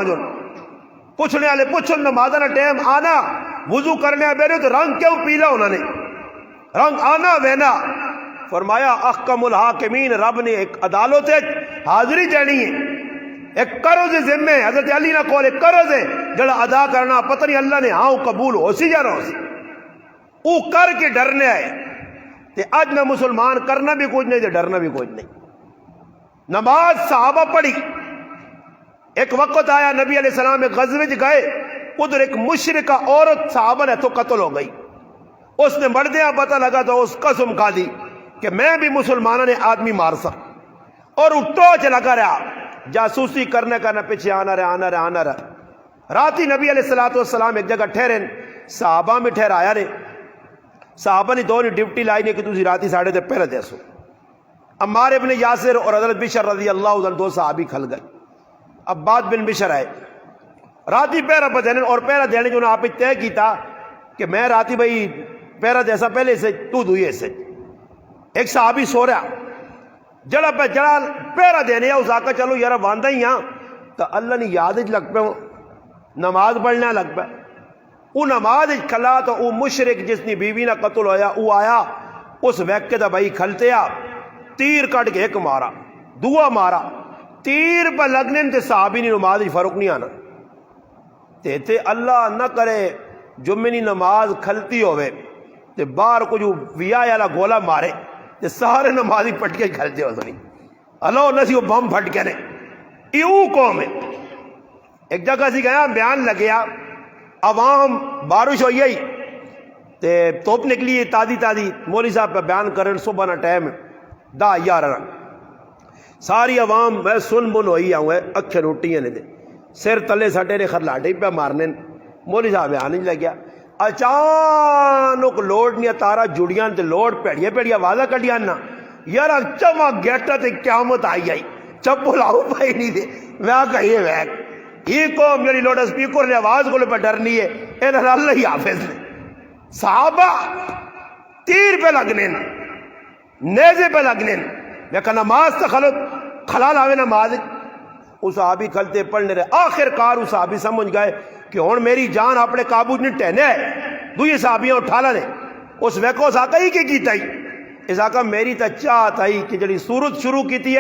پوچھنے والے پوچھن نماز نہ ٹائم آنا وضو کرنے بیرے تو رنگ کیوں پیلا انہوں نے رنگ آنا وینا فرمایا احکم الحاکمین رب نے ایک عدالت حاضری دینی ہے ایک قرض ذمہ حضرت علی نہ کول ایک قرض ہے جڑا ادا کرنا پتہ نہیں اللہ نے ہاں قبول ہو سی جا رہا سی او کر کے ڈرنے آئے تے اج میں مسلمان کرنا بھی کچھ نہیں تے ڈرنا بھی کچھ نہیں نماز صحابہ پڑھی ایک وقت آیا نبی علیہ السلام ایک غزوے گئے ادھر ایک مشرکہ عورت صحابہ نے تو قتل ہو گئی اس نے مردیاں پتہ لگا تو اس قسم کھا دی کہ میں بھی مسلمانوں نے آدمی مار سا اور ٹوچ لگا رہا جاسوسی کرنے کا نہ پیچھے آنا رہا راتی نبی علیہ السلام ایک جگہ ٹھہرے صحابہ میں ٹھہرایا نے صحابہ نے دونوں ڈیوٹی لائی نے کہ تسی راتی ساڑھے تے پہلے دے سو عمار ابن یاسر اور حضرت بشر رضی اللہ عنہ 2 صحابی کھل گئے عباد بن بشر آئے راتی پہرا پہ دینے اور پہرا دینے جو انہوں آپ طے کیتا کہ میں راتی بھائی پہرا جیسا پہلے سے تو دوئے سے ایک صحابی سو رہا جڑا پہ جڑا پہرا دینے اس آقا چلو یارا باندھا ہی ہاں تو اللہ نے یاد لگ پہ نماز پڑھنے لگ پہ وہ نماز کھلا تو وہ مشرک جس نے بیوی نہ قتل ہویا وہ آیا اس وقت دا بھائی کھلتے آ تیر کٹ کے ایک مارا دعا مارا تیر پہ لگنے تے صحابی نے نماز فرق نہیں آنا تے اللہ نہ کرے جمعے کی نماز کھلتی ہوئے تے باہر کچھ ویا والا گولا مارے تے سارے نمازی پٹ کے کھلتے ہو سنی اللہ نہ سی وہ بم پھٹ کے نے ایو قوم ہے. ایک جگہ سی گیا بیان لگیا عوام بارش ہوئی ہے تے توپ نکلی تازی تازی مولوی صاحب پہ بیان کرن صبح نہ ٹائم 10-11 ساری عوام میں سن بن ہوئی آؤں ہے اکھے روٹیاں نے دے سر تلے سٹے نے خرلاٹے پہ مارنے مولوی صاحب بیان نہیں لگیا اچانک لوڈ نہیں تارا جڑیاں تے لوڈ پیڑیا پیڑیا آوازاں کڈیاں نا یار چما گیٹا تے قیامت آئی چپل آؤ پائی نہیں دے میں کہیے ویک یہ قوم میری لوڈ اسپیکر نے آواز کو پہ ڈرنی ہے انہاں اللہ ہی حافظ نے صحابہ تیر پہ لگنے نیزے پہ لگنے میں کہا نماز تو خلال آوے نماز اس صحابی کھلتے پڑھنے رہے آخر کار اس صحابی سمجھ گئے کہ ہون میری جان اپنے قابو نہیں ٹہنے ہے دوئی صحابیاں اٹھا لے اس وقت اس آقا ہی کی تائی اس آقا میری تا چاہت آئی کہ جڑی صورت شروع کی تھی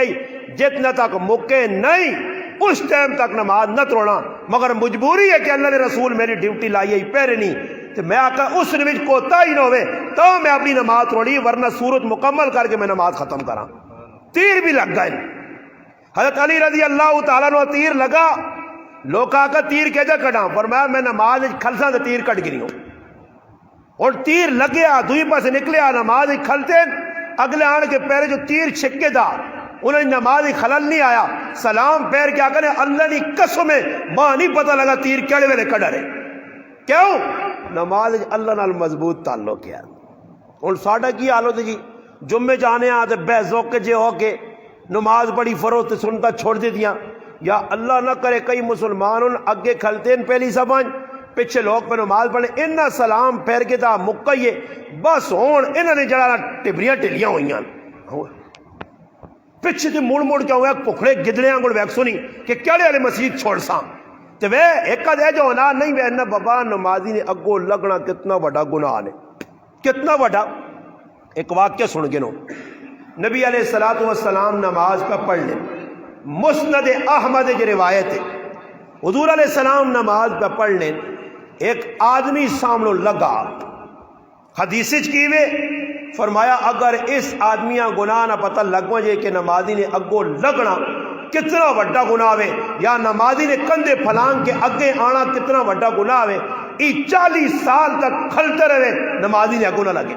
جتنا تک مکے نہیں اس ٹائم تک نماز نہ توڑنا مگر مجبوری ہے کہ اللہ نے رسول میری ڈیوٹی لائی ہے پہرے نہیں تو میں آقا اس نے کوتا ہی نہ ہوئے تو میں اپنی نماز توڑی ورنہ صورت مکمل کر کے میں نماز ختم کرا تیر بھی لگ گئے حضرت علی رضی اللہ تعالیٰ نے تیر لگا لوگ آقا تیر کیجا کٹا فرمایا میں نماز کھلسا تو تیر کٹ گری ہوں اور تیر لگیا دوئی پاس نکلیا نماز کھلتے اگلے آن کے پہرے جو تیر چھکے دا انہیں نماز خلل نہیں آیا سلام پیر کیا کرے اللہ نے قسم ہے ماں نہیں پتہ لگا تیر کیڑے ویلے کڑا رہے کیوں نماز اللہ نال مضبوط تعلق ہے اور ساڈا کی حالت ہے جی جمعے جانے آتے بے ذوق جے ہو کے نماز بڑی فروخت سنتا چھوڑ دے دیا یا اللہ نہ کرے کئی مسلمان اگے کھلتے ہیں پہلی سمجھ پیچھے لوگ پہ نماز پڑھنے انہاں سلام پھیر کے دا مکئیے بس ہون انہاں نے جڑا ٹبریاں ٹلیاں ہوئی ہیں پیچھے تے مڑ مڑ کے ہوئے پکھڑے گدڑیاں گل ویک سنی کہ کیڑے والے مسجد چھوڑ ساں تے وے ایک دے جو ہونا نہیں وے نہ بابا نمازی نے اگو لگنا کتنا بڑا گناہ نے کتنا بڑا. ایک واقعہ سن گنو نبی علیہ الصلوۃ والسلام نماز پہ پڑھ لے مسند احمد کی روایت ہے حضور علیہ السلام نماز پہ پڑھ لیں ایک آدمی سامنے لگا حدیث کی وے فرمایا اگر اس آدمیاں گناہ نہ پتہ لگو جے کہ نمازی نے اگو لگنا کتنا بڑا گناہ ہے یا نمازی نے کندھے پھلانگ کے اگے آنا کتنا بڑا گناہ ہے ای 40 سال تک کھلتے رہے نمازی نے اگو نہ لگے.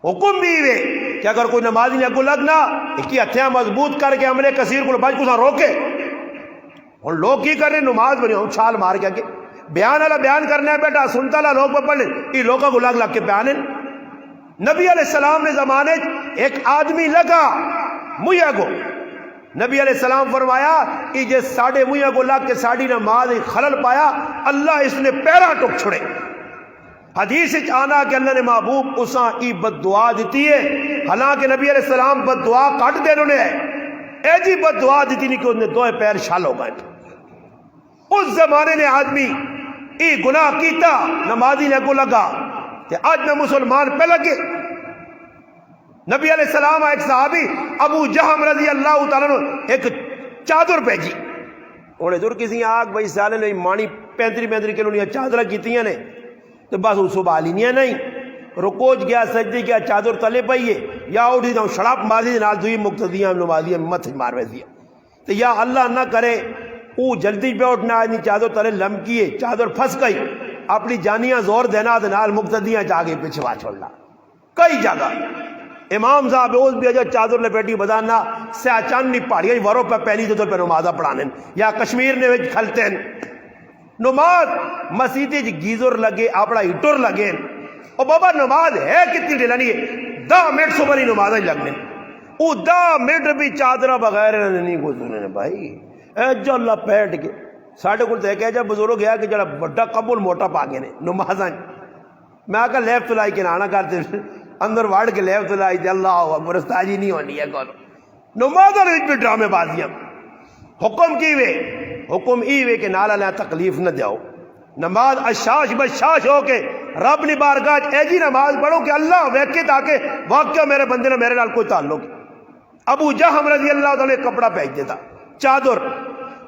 حکم بھی وے کہ اگر کوئی نمازی نے اگو لگنا ایک ہتھیاں مضبوط کر کے عملے کثیر کو بچ کو روکے اور لوگ کی کرنے نماز بنی ہوں چھال مار کے آگے بیان والا بیان کرنا ہے بیٹا سنتا لا لوگ پہ پڑھ لیں یہ لوگوں کو لگ لگ کے بیان ہے. نبی علیہ السلام نے زمانے ایک آدمی لگا مویا کو نبی علیہ السلام فرمایا کہ جے ساڑھے مویا کو لگ کے ساڑھی نماز خلل پایا اللہ اس نے پیرا ٹک چھڑے. حدیث آنا کہ اللہ نے محبوب اساں ای بد دعا دیتی ہے حالانکہ نبی علیہ السلام بد دعا کٹ دے انہوں نے اے جی بد دعا دیتی نہیں کہ انہوں نے دوئے پیر شال ہو گئے. اس زمانے نے آدمی ای گناہ کیتا نمازی نے کو لگا کہ آج میں مسلمان پہ لگے. نبی علیہ السلام ایک صحابی ابو جہم رضی اللہ تعالیٰ نے ایک چادر بھیجی انہیں دور کسی آگ بھائی سالے نے مانی 35 کلو نہیں چادر کیتیاں نے تو بس اس سبالی نہیں رکوج گیا سجدی گیا چادر تلے پائیے یا اٹھی جاؤں شڑاپ ماضی نال دوئی مقتدیاں نمازیاں مت مار ویسی تو یا اللہ نہ کرے او جلدی پہ اٹھنا آدمی چادر تلے لمکیے چادر پھنس گئی اپنی جانیاں زور دینا نال مقتدیاں جاگے پچھوا چھوڑنا. کئی جگہ امام صاحب اس بھی اجا چادر لپیٹی بدانا سیاچانی پہاڑیاں وروں پہ پہلی تو پہ نمازہ پڑھانے یا کشمیر نے کھلتے ہیں نماز مسیدی گیزر لگے اپنا ہیٹر لگے اور بابا نماز ہے کتنی ڈلانی ہے 10 منٹ صبح نہیں نماز ہی لگنے وہ 10 منٹ بھی چادرہ بغیر نہیں گزرنے بھائی اے جو اللہ پیٹ کے ساڑھے کو دیکھا جب بزرگ گیا کہ جڑا بڑا قبول موٹا پا گئے نماز میں آکا لیفٹ لائی کے نانا کرتے اندر واڑ کے لیفٹ لائی دے اللہ برستاجی نہیں ہونی ہے کون نماز اور بھی ڈرامے بازیاں. حکم کی وے حکم ای وے کہ نالا لیا تکلیف نہ دیاؤ نماز اشاش بشاش ہو کے رب نے بارگاہ ایجی نماز پڑھو کہ اللہ ویکے تاکہ واقعہ میرے بندے نے میرے نال کوئی تعلق. ابو جہم رضی اللہ تعالیٰ نے کپڑا پہن دیتا, چادر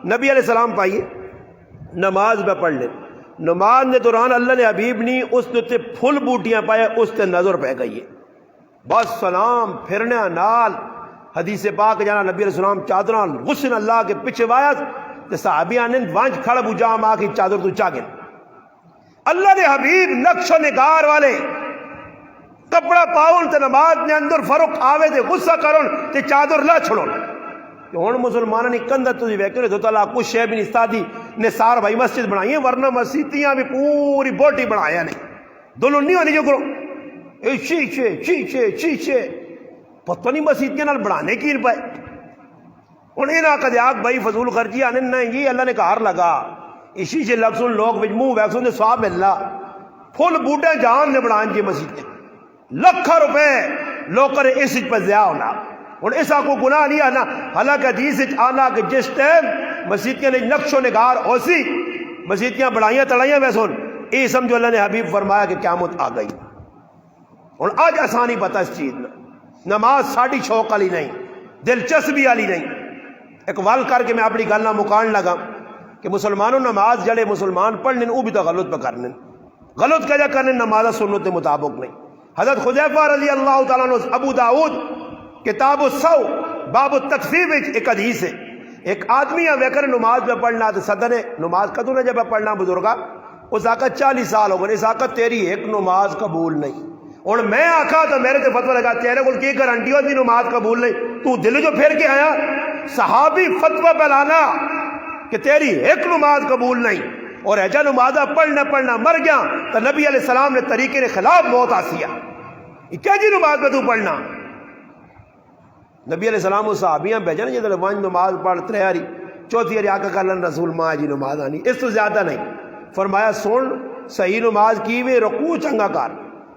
نبی علیہ السلام پائیے نماز پہ پڑھ لے. نماز نے دوران اللہ نے حبیب نہیں اس نے پھل بوٹیاں پایا, اس تے نظر پہ گئی ہے بس سلام پھرنے نال حدیث پاک جانا نبی علیہ السلام چادر غسل اللہ کے پیچھے وایا تے صحابیاں نے وانج کھڑ ابو جہم آ کے چادر تو چا گئے. اللہ نے حبیب نقش و نگار والے کپڑا پاؤن تے نماز نے اندر فرق آوے تے غصہ کرن تے چادر لا چھڑون. ہن مسلمانوں نے کندہ تسی ویکھو تو تعالیٰ کچھ شے بھی نہیں استادی نے سار بھائی مسجد بنائی ہے, ورنہ مسجدیاں بھی پوری بوٹی بنایا نے دلہن نہیں ہونی جو کرو اے شیشے شیشے شیشے پتہ نہیں مسجدیاں نال بنانے کی پائے. ہن انہاں کدے آگ بھائی فضول خرچی آنے نہیں جی اللہ نے کار لگا اسی سے لگ سن لوگ وچ منہ ویکھ سن سواب ملنا پھل بوٹے جان نے بنان جی مسجد لکھاں روپے لوگ کرے اس پہ ضیاء ہونا. ہن ایسا کو گناہ نہیں آنا. حالانکہ حدیث وچ آنا کہ جس ٹائم مسجدیاں نے نقش و نگار ہوسی مسجدیاں بڑھائیاں تڑائیاں ویسون یہ سمجھو اللہ نے حبیب فرمایا کہ قیامت آ گئی. ہن آج آسانی پتہ اس چیز نماز ساڑی شوق والی نہیں دلچسپی والی نہیں. ایک ول کر کے میں اپنی گل نہ مکان لگا کہ مسلمانوں نماز جڑے مسلمان پڑھنے وہ بھی تو غلط پہ کرنے غلط کیا کرنے نماز سنت کے مطابق نہیں. حضرت حذیفہ رضی اللہ تعالیٰ عنہ ابو داؤد کتاب السو باب التکفیر ایک حدیث ہے ایک آدمی ویکر نماز پہ پڑھنا تو صدر نماز کدو نے جب پڑھنا بزرگا اس آقا 40 سال ہو گئے اس آقا تیری ایک نماز قبول نہیں. اور میں آقا تو میرے تے فتوہ لگا تیرے کو کی گارنٹی ہوتی نماز قبول نہیں تو دل جو پھر کے آیا صحابی فتوہ پھیلانا کہ تیری ایک نماز قبول نہیں اور ایجا نمازہ پڑھنا مر گیا تو نبی علیہ السلام نے طریقے کے خلاف موت آسیا کیا جی نماز پہ تو پڑھنا. نبی علیہ السلام وہ صحابیاں بھیجا نا جدھر وانج نماز پڑھ تریاری چوتھی اری آقا کہلن رسول ماں جی نماز آنی اس تو زیادہ نہیں. فرمایا سن صحیح نماز کی وے رکوع چنگا کر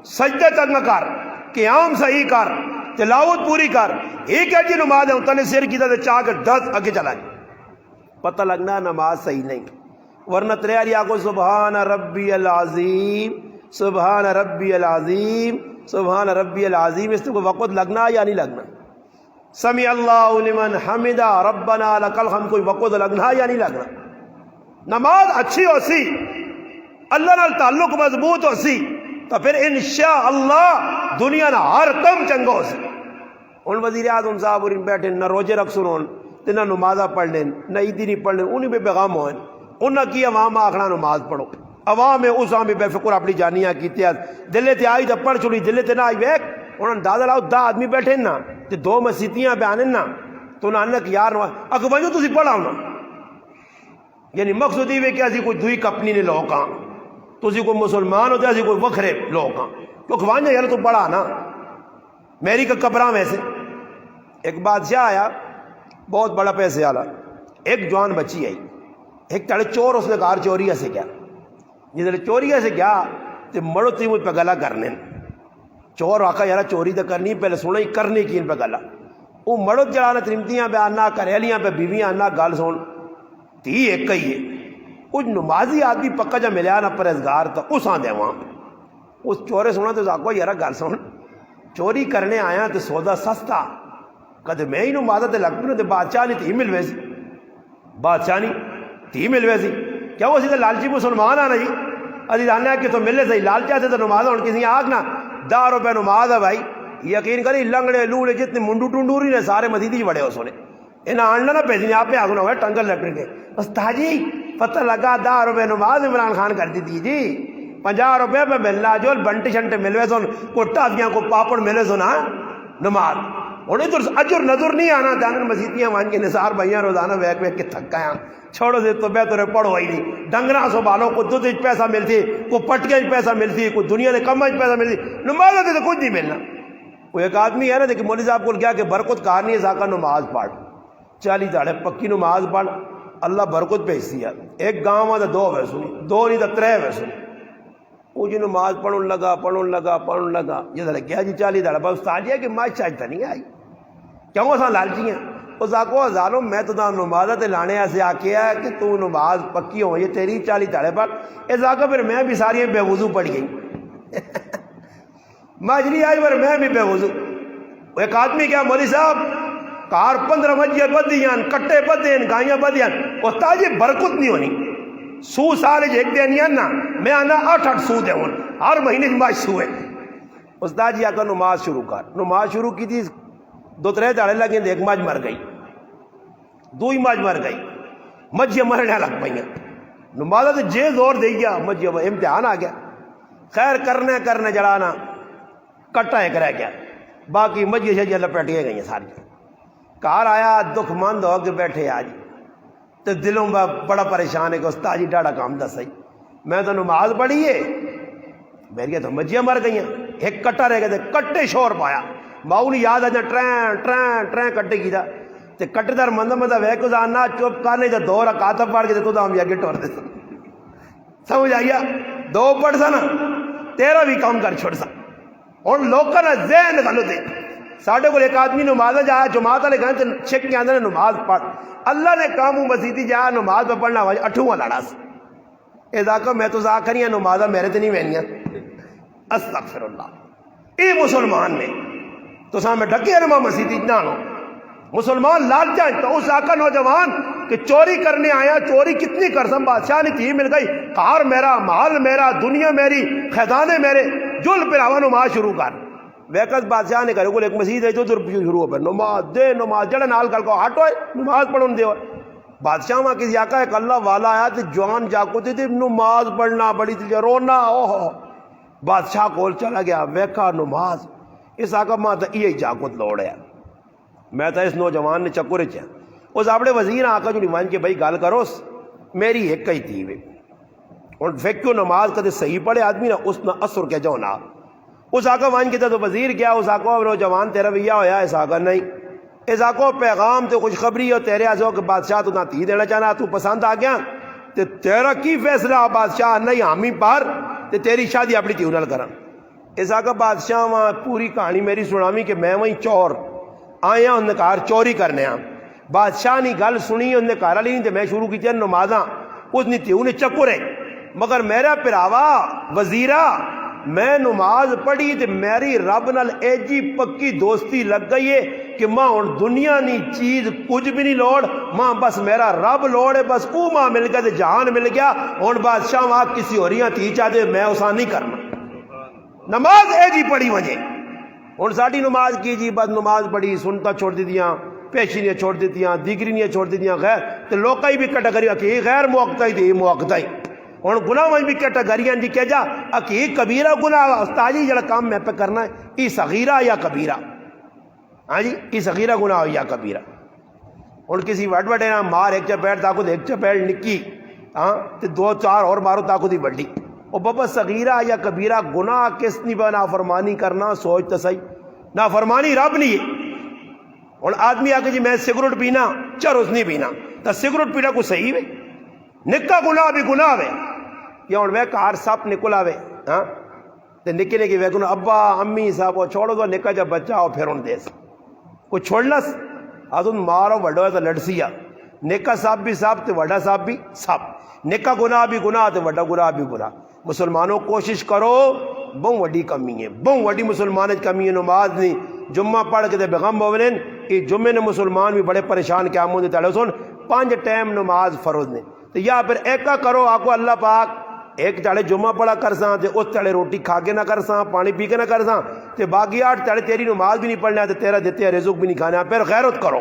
سجدہ چنگا کر قیام صحیح کر تلاوت پوری کر ایک ہے جی نماز ہے تنے سر کی طرح چاہ کے دس آگے چلا جائے پتہ لگنا نماز صحیح نہیں. ورنہ تریاری آگو سبحان ربی العظیم سبحان ربی العظیم سبحان ربی العظیم اس کو وقت لگنا یا نہیں لگنا. سمیع اللہ لمن حمدہ ربنا لک الحمد کوئی وقت لگنا یا نہیں لگنا. نماز اچھی ہو سی اللہ نال تعلق مضبوط ہو سی تو پھر انشاءاللہ دنیا نہ ہر کم چنگا ہو سی. ان وزیر اعظم صاحب اور بیٹھے نہ روزے رکھ سنون نہ نمازہ پڑھ لیں نہ عیدی نہیں پڑھ لیں انہیں بھی پیغام ہوئے انہاں کی عوام آخنا نماز پڑھو عوام ہے اس بھی بے فکر اپنی جانیاں کیتی دلے تے آئی تو پڑھ چھوڑی دلے تے نہ آئی ویک انہوں نے دادا لاؤ دا آدمی بیٹھے نا تے دو مسیتیاں پہ آنے نا تو انہوں نے کہ یار اگر بنجو تسی پڑھاؤ نا یعنی مقصود یہ کہ اسی کوئی دوئی کپنی نے لوگ ہاں تسی کوئی مسلمان ہوتے اسی کوئی وکھرے لوگ ہاں تو کھوانجا یار تو پڑھا نا میری کا کپڑا ویسے. ایک بادشاہ آیا بہت بڑا پیسے والا ایک جوان بچی آئی ایک تڑے چور اس نے کار چوریہ سے کیا جدھر چوریہ سے کیا تو مڑو تی مجھ پہ گلا کرنے چور آقا یارا چوری تو کرنی پہلے سونا ہی کرنے کی ان پہ گلا وہ مڑو جڑانا ترمتیاں پہ آنا کریلیاں پہ بیویاں آنا گال سون تی ایک ہی ہے کچھ نمازی آدمی پکا جا ملیا نا پرہیزگار تو اس آن دے وہاں اس چورے سونا تو آقا یارا گال سون چوری کرنے آیا تو سودا سستا کدے میں ہی نمازہ تے لگ پہ بادشاہ نہیں تھی ملوے سی بادشاہ نہیں تھی ملوے سی کیا وہ سی لالچی مسلمان آنا جی ابھی جاننا ہے کہ تو ملے صحیح لالچا سے تو نماز ہوں کسی آگ نا 10 روپے نماز ہے بھائی یقین کری لنگڑے لوڑے جتنے منڈو ٹنڈوری نے سارے مزیدی بڑے ہو سونے انہیں آنڈا نہ پیسے آپ نے آگنا ہوئے ٹنگل لپڑ کے استاد جی پتہ لگا 10 روپے نماز عمران خان کر دی تھی جی 50 روپے پہ ملنا جو بنٹے شنٹے ملوے سن کو ٹافیاں کو پاپڑ ملے سنا نماز انہیں تو اجر نظر نہیں آنا جانن مسیتیاں مان کے نثار بھائیاں روزانہ ویک ویک کے تھکا ہیں چھوڑو سے تو بہتر پڑھو ہی نہیں ڈنگرا سو بالوں کو دودھ پیسہ ملتی کو پٹکے پیسہ ملتی کو دنیا نے کم پیسہ ملتی نماز آتے تو کچھ نہیں ملنا. وہ ایک آدمی ہے نا کہ مولوی صاحب کو کیا کہ برکت کارنی ہے ساکہ نماز پڑھ 40 داڑے پکی نماز پڑھ اللہ برکت بھیجتی ہے. ایک گاؤں میں 2 ہوئے سنی 2 نہیں تو 3 ہوئے سنی وہ جی نماز پڑھن لگا یہ گیا جی 40 داڑے بس استاد جی ہے کہ ماں چاہتا نہیں آئی کیوں اصل لالچی ہیں اس آکو ہزاروں میں تو نماز تے لانے ایسے آکیا ہے کہ تو نماز پکی ہو یہ تیری 40 تاڑے پر اس آکو پھر میں بھی ساری بے وضو پڑ گئی ماجری آئی پر میں بھی بے وضو. ایک آدمی کیا مولوی صاحب کار 15 مجھے بدیاں کٹے بدیں گائیاں بدیاں استاد جی برکت نہیں ہونی سو سال ایک دینی نا میں آنا 8 سو دے ہوں ہر مہینے ماج سو ہے. استاد جی آکا نماز شروع کر. نماز شروع کی تھی 2-3 داڑے لگے ایک ماج مر گئی 2 ماج مر گئی مجھے مرنے لگ پہ نماز تو جے زور دے گیا مجھے امتحان آ گیا. خیر کرنے جڑانا کٹا ایک رہ گیا باقی مجھے شجے لپیٹیاں گئی ساری. کار آیا دکھ مند ہو کے بیٹھے آج تو دلوں میں بڑا پریشان ہے کہ استاد جی ڈاڑا کام دس صحیح میں تو نماز پڑھی ہے میری تو مجھے مر گئی ایک کٹا رہ گیا کٹے شور پایا ماؤ نے یاد آ جا ٹرین کٹے کی تھا تے کٹے دار مندہ وے کو آنا چپ کرنے جو 2 رکعت پڑھ کے تو ہم یا گٹ دے سمجھ آئیا 2 پڑھ سا نا تیرا بھی کام کر چھوڑ سا. اور لوگوں نے ذہن غلط ہے ساڑھے کو ایک آدمی نماز جایا جماعت والے گئے تو چھک کے اندر نماز پڑھ اللہ نے کاموں مسیدی جایا نماز پہ پڑھنا ہوا 8واں لڑا سا اذا کہ میں تو ذاکری ہیں نمازہ میرے تے نہیں وینیاں استغفر اللہ. اے مسلمان نے تو سامنے ڈکے رما مسیدی نہ ہو مسلمان لال جائیں تو اس آقا نوجوان کہ چوری کرنے آیا چوری کتنی کرسم بادشاہ نے تھی مل گئی کار میرا مال میرا دنیا میری خزانے میرے جل پھر آوا نماز شروع کر. ویکس بادشاہ نے کہا ایک مسجد ہے جو شروع ہو پہ نماز دے نماز جڑے نال کر کو ہٹو نماز پڑھن دے. بادشاہ وہاں کسی آقا ایک اللہ والا آیا تو جوان جاکو تھی نماز پڑھنا بڑی تھی رونا اوہ بادشاہ کول چلا گیا ویکھا نماز اس آقا ماں تو یہ جاکت لوڑ ہے میں تو اس نوجوان نے چکر چا اس اپنے وزیر آقا جو مان کے بھائی گال کرو میری ایک ہی تھی اور فیکیو نماز کدے صحیح پڑھے آدمی نا اس نہ اثر کے جو نا اس آقا مان کے تو وزیر کیا اس آقا نوجوان تیرا رویہ ہویا اس آقا نہیں اس آقا پیغام تو خوشخبری ہو تیرے آزو کہ بادشاہ تو نہ تھی دینا چاہنا تو پسند آ گیا تو تیرا کی فیصلہ بادشاہ نہیں حامی پار تو تیری شادی اپنی تیونل کرن. اس آقا بادشاہ وہاں پوری کہانی میری سناوی کہ میں وہیں چور آیا انہیں کار چوری کرنے آ بادشاہ نے گل سنی انہیں کارا لی نہیں تو میں شروع کی نمازاں اس نے تیوں نے چکر ہے مگر میرا پراوا وزیرہ میں نماز پڑھی تو میری رب نال ایجی پکی دوستی لگ گئی ہے کہ ماں ہوں دنیا نہیں چیز کچھ بھی نہیں لوڑ ماں بس میرا رب لوڑ ہے بس او ماں مل گیا تو جہان مل گیا ہوں بادشاہ وہاں کسی ہوریاں تھی چاہتے میں اسا نہیں کرنا نماز ایجی پڑھی وجہ ہوں ساری نماز کی جی بس نماز پڑھی سنتا چھوڑ دیتیاں پیشینیاں چھوڑ دیتیاں دیگرینیاں چھوڑ دیتیاں خیر تو لوکائی بھی کٹگری کہ غیر موقع ہی تھی موقع ہی ہوں گناہ میں بھی کیٹاگریاں جی کہ جا اکی کبیرہ گناہ استاجی جڑا کام میں پہ کرنا ہے ای صغیرہ یا کبیرہ ہاں جی ای صغیرہ گناہ یا کبیرہ. ہوں کسی وڈ وڈے نا مار ایک چپیڑ تاکو ایک چپیڑ نکی ہاں تو 2-4 اور مارو تاکو دی بڑی او بابا صغیرہ یا کبیرہ گناہ کس نہیں بنا فرمانی کرنا سوچ تو صحیح نہ فرمانی رب نہیں ہے. ہوں آدمی آ کے جی میں سگریٹ پینا چروس نہیں پینا تو سگریٹ پینا کو صحیح ہے نکا گناہ بھی گناہ ہے یا ہوں وہ کار سپ نکل آوے ہاں تو نکے نے کہ وہ ابا امی صاحب چھوڑو تو نکا جب بچہ ہو پھر ان دیس کوئی چھوڑنا آج ان مارو وڈو ہے تو لڑسیا نکا صاحب بھی صاحب تو وڈا صاحب بھی صاحب نکا گناہ بھی گناہ تو وڈا گناہ بھی گناہ. مسلمانوں کوشش کرو بہت وڈی کمی ہے بہت وڈی مسلمان کمی ہے نماز نہیں جمعہ پڑھ کے دے بیغم بولن یہ جمعے نے مسلمان بھی بڑے پریشان کیا مجھے تڑے سن 5 ٹائم نماز فرض نے تو یا پھر ایکا کرو آکو اللہ پاک ایک تڑے جمعہ پڑھا کرساں تے اس تڑے روٹی کھا کے نہ کرساں پانی پی کے نہ کرساں تے باقی 8 تڑے تیری نماز بھی نہیں پڑھنا تے تیرا دیتے رزق بھی نہیں کھانا پھر غیرت کرو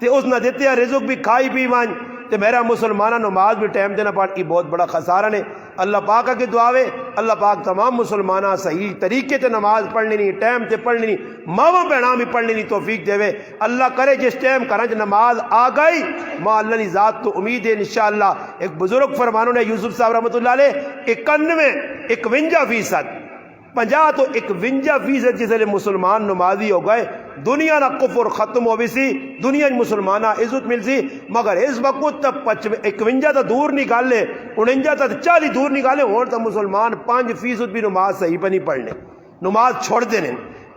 تے اس نہ دیتے رزق بھی کھائی پی وان تے میرا مسلمانہ نماز بھی ٹائم دینا پڑ کی بہت بڑا خسارہ نے. اللہ پاک کی دعاوے اللہ پاک تمام مسلمانہ صحیح طریقے تے نماز پڑھنی نہیں ٹائم تے پڑھنی نہیں ماں بہنا بھی پڑھنی نہیں توفیق دے اللہ کرے جس ٹائم کرنچ نماز آ گئی ماں اللہ کی ذات تو امید ہے انشاءاللہ. ایک بزرگ فرمانوں نے یوسف صاحب رحمۃ اللہ علیہ 51% 50 تو 51% جس لئے مسلمان نمازی ہو گئے دنیا نہ کفر ختم ہو بھی سی دنیا مسلمانہ عزت مل سی مگر اس وقت تک 51 تو دور نکال لے 49 تو 40 دور نکالے اور تو مسلمان 5% بھی نماز صحیح پہ نہیں پڑھنے نماز چھوڑ دینے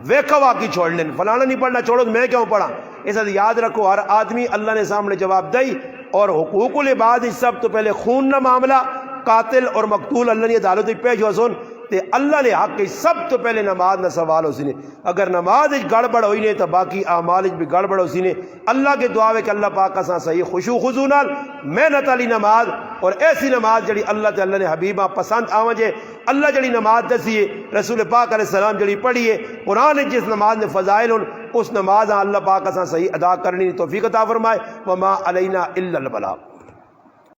ویکھا واقعی چھوڑ لیں فلانا نہیں پڑھنا چھوڑو میں کیوں پڑھا اس لیے یاد رکھو ہر آدمی اللہ نے سامنے جواب دئی، اور حقوق العباد سب تو پہلے خون نہ معاملہ، قاتل اور مقتول اللہ نے عدالت پیش ہو سن تے اللہ نے حق کی سب تو پہلے نماز نہ سوال ہو سی نے، اگر نماز گڑبڑ ہوئی نے تو باقی اعمال بھی گڑبڑ ہو سی نے۔ اللہ کے دعا ہے کہ اللہ پاک کا صحیح خشوع خضوع نال محنت والی نماز، اور ایسی نماز جڑی اللہ تے اللہ نے حبیبہ پسند آوجے، اللہ جڑی نماز دسی ہے رسول پاک علیہ السلام جڑی پڑھی ہے قرآن جس نماز نے فضائل اس نماز اللہ پاک کا صحیح ادا کرنی توفیق عطا فرمائے۔ وما علینا الا البلاغ۔